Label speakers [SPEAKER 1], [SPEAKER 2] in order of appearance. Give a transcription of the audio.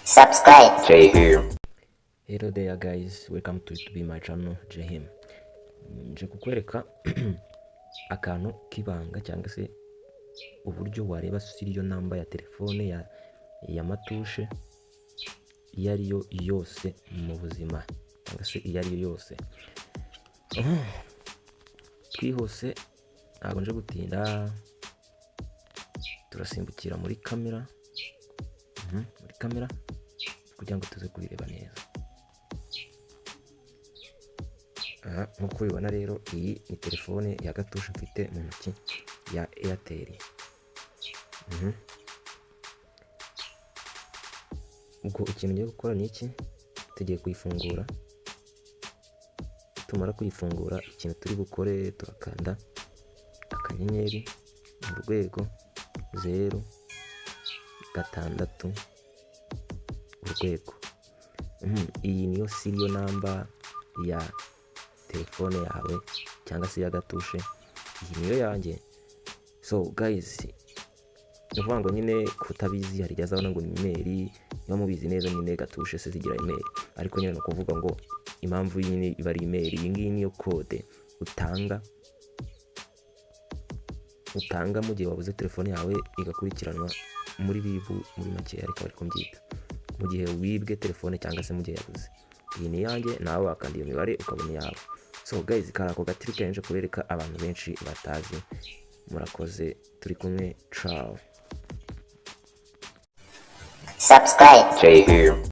[SPEAKER 1] Subscribe. Jay here.
[SPEAKER 2] Hello there guys, welcome to be my channel Jahim. Nje kukwereka akantu k'ibanga cyangwa se uburyo wareba seriyo namba ya telefone ya matushe iyo ariyo yose mu buzima cyangwa se iyo ariyo yose. Twihuse ntabwo nje gutinda, turasimbukira muri kamera kugira ngo tuze kubireba neza. Nkuko ubibona rero, iyi ni telefone ya gatushe mfite mu ntoki ya Airtel. Ubwo ikintu ngiye gukora ni iki, tugiye kuyifungura. Tumara kuyifungura, ikintu turi bukore turakanda akanyenyeri urwego 0 6 urwego. Iyi niyo seriyo namba ya telefone yawe cyangwa se ya gatushe. Iyi niyo yanjye. So guys, uvuga ngo nyine kutabizi hari yazabona ngo ni email, niba mubizi neza nyine gatushe se zigira email, ariko nyine no kuvuga ngo impamvu nyine iba ari email. Iyi ngiyi niyo code utanga mu gihe wabuze telefone yawe igakurikiranwa muri bibu, muri make ariko bari kumbyita mu gihe wibwe telefone cyangwa se mu gihe yabuze. Iyi ni yanjye, nawe wakanda iyo mibare ukabona yawe. So guys, karako gatiri kenje kubereka abantu benshi batazi. Murakoze, turi kumwe, ciao.
[SPEAKER 1] Subscribe. Jay here.